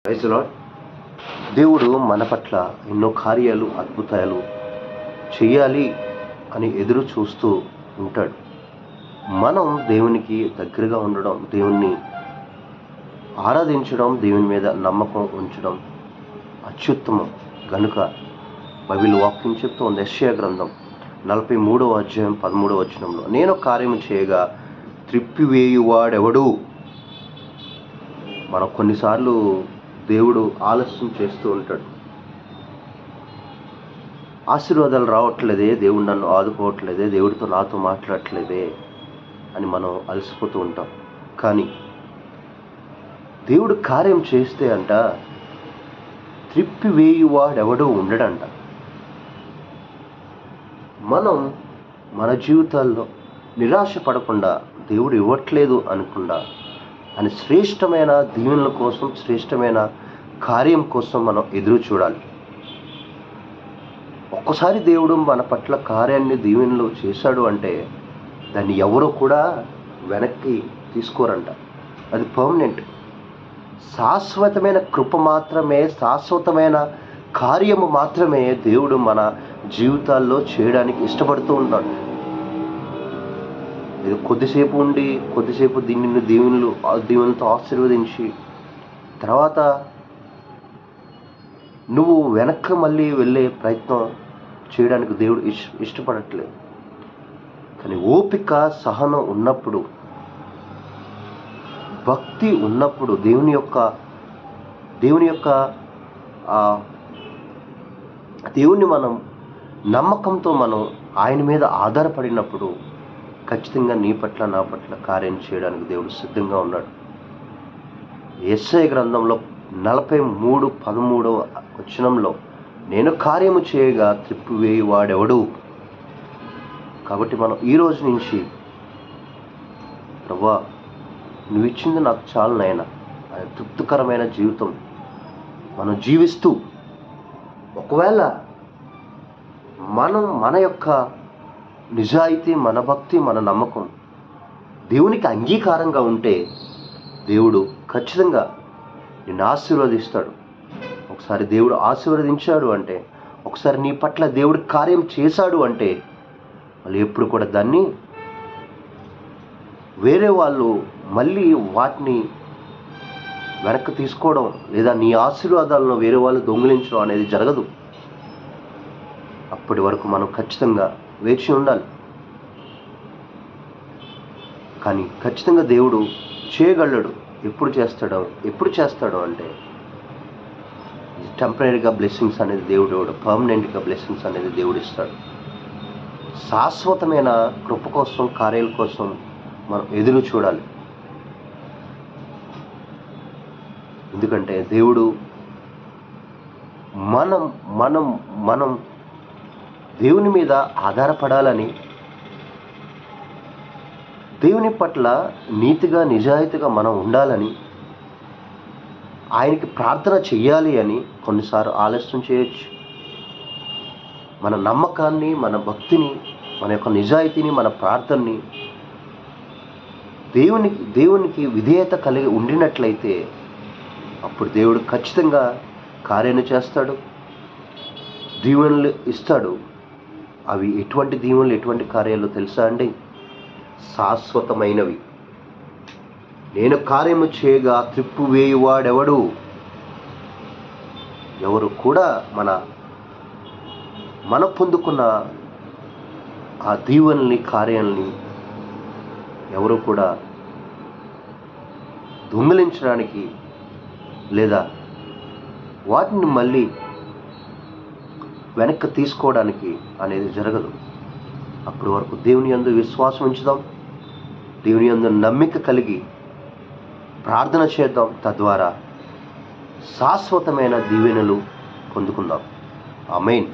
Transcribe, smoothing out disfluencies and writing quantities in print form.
Praise the lord. దేవుడు మన పట్ల ఎన్నో కార్యాలు అద్భుతాలు చేయాలి అని ఎదురు చూస్తూ ఉంటాడు. మనం దేవునికి దగ్గరగా ఉండడం, దేవుణ్ణి ఆరాధించడం, దేవుని మీద నమ్మకం ఉంచడం అత్యుత్తమం. గనుక బైబిల్ వాక్యం చెప్తోంది, యెషయా గ్రంథం 43వ అధ్యాయం 13వ వచనంలో, నేను కార్యము చేయగా త్రిప్పివేయువాడెవడు. మనం కొన్నిసార్లు దేవుడు ఆలస్యం చేస్తూ ఉంటాడు. ఆశీర్వాదాలు రావట్లేదే, దేవుడు నన్ను ఆదుకోవట్లేదే, దేవుడితో నాతో మాట్లాడట్లేదే అని మనం అలసిపోతూ ఉంటాం. కానీ దేవుడు కార్యం చేస్తే అంట త్రిప్పివేయువాడెవడూ ఉండడంట. మనం మన జీవితాల్లో నిరాశ పడకుండా, దేవుడు ఇవ్వట్లేదు అనకుండా, అని శ్రేష్టమైన దీవెనల కోసం, శ్రేష్టమైన కార్యం కోసం మనం ఎదురు చూడాలి. ఒక్కసారి దేవుడు మన పట్ల కార్యాన్ని, దీవెనలు చేశాడు అంటే దాన్ని ఎవరో కూడా వెనక్కి తీసుకోరంట. అది పర్మనెంట్, శాశ్వతమైన కృప మాత్రమే, శాశ్వతమైన కార్యము మాత్రమే దేవుడు మన జీవితాల్లో చేయడానికి ఇష్టపడుతూ ఉంటాడు. ఇది కొద్దిసేపు ఉండి, కొద్దిసేపు దీనిని దీవెనలతో ఆశీర్వదించి తర్వాత నువ్వు వెనక్కి మళ్ళీ వెళ్ళే ప్రయత్నం చేయడానికి దేవుడు ఇష్టపడట్లేదు. కానీ ఓపిక, సహనం ఉన్నప్పుడు, భక్తి ఉన్నప్పుడు, దేవుని మనం నమ్మకంతో మనం ఆయన మీద ఆధారపడినప్పుడు ఖచ్చితంగా నీ పట్ల, నా పట్ల కార్యం చేయడానికి దేవుడు సిద్ధంగా ఉన్నాడు. యెషయా గ్రంథంలో 43:13వ వచనంలో, నేను కార్యము చేయగా త్రిప్పివేయువాడెవడు. కాబట్టి మనం ఈ రోజు నుంచి, ప్రభువా నువ్వు ఇచ్చింది నాకు చాలు నాయనా అనే తృప్తికరమైన జీవితం మనం జీవిస్తూ, ఒకవేళ మన యొక్క నిజాయితీ, మన భక్తి, మన నమ్మకం దేవునికి అంగీకారంగా ఉంటే దేవుడు ఖచ్చితంగా నిన్ను ఆశీర్వదిస్తాడు. ఒకసారి దేవుడు ఆశీర్వదించాడు అంటే, ఒకసారి నీ పట్ల దేవుడు కార్యం చేశాడు అంటే, మళ్ళీ ఎప్పుడు కూడా దాన్ని వేరే వాళ్ళు మళ్ళీ వాటిని వెనక్కి తీసుకోవడం, లేదా నీ ఆశీర్వాదాలను వేరే వాళ్ళు దొంగిలించడం అనేది జరగదు. అప్పటి వరకు మనం ఖచ్చితంగా వేచి ఉండాలి. కానీ ఖచ్చితంగా దేవుడు చేయగలడు. ఎప్పుడు చేస్తాడో అంటే, టెంపరీగా బ్లెస్సింగ్స్ అనేది దేవుడు, పర్మనెంట్గా బ్లెస్సింగ్స్ అనేది దేవుడు ఇస్తాడు. శాశ్వతమైన కృప కోసం, కార్యాల కోసం మనం ఎదురు చూడాలి. ఎందుకంటే దేవుడు మనం దేవుని మీద ఆధారపడాలని, దేవుని పట్ల నీతిగా, నిజాయితీగా మనం ఉండాలని, ఆయనకి ప్రార్థన చెయ్యాలి అని కొన్నిసార్లు ఆలస్యం చేయొచ్చు. మన నమ్మకాన్ని, మన భక్తిని, మన యొక్క నిజాయితీని, మన ప్రార్థనని దేవునికి విధేయత కలిగి ఉండినట్లయితే అప్పుడు దేవుడు ఖచ్చితంగా కార్యాన్ని చేస్తాడు, దీవెనలు ఇస్తాడు. అవి ఎటువంటి దీవెనలు, ఎటువంటి కార్యాలు తెలుసా అండి? శాశ్వతమైనవి. నేను కార్యము చేయగా త్రిప్పివేయువాడెవడు. ఎవరు కూడా మన పొందుకున్న ఆ దీవెనల్ని, కార్యాలని ఎవరు కూడా దొంగిలించడానికి లేదా వాటిని మళ్ళీ వెనక్కి తీసుకోవడానికి అనేది జరగదు. అప్పటి వరకు దేవుని యందు విశ్వాసం ఉంచుదాం, దేవుని యందు నమ్మిక కలిగి ప్రార్థన చేద్దాం. తద్వారా శాశ్వతమైన దీవెనలు పొందుకుందాం. ఆమేన్.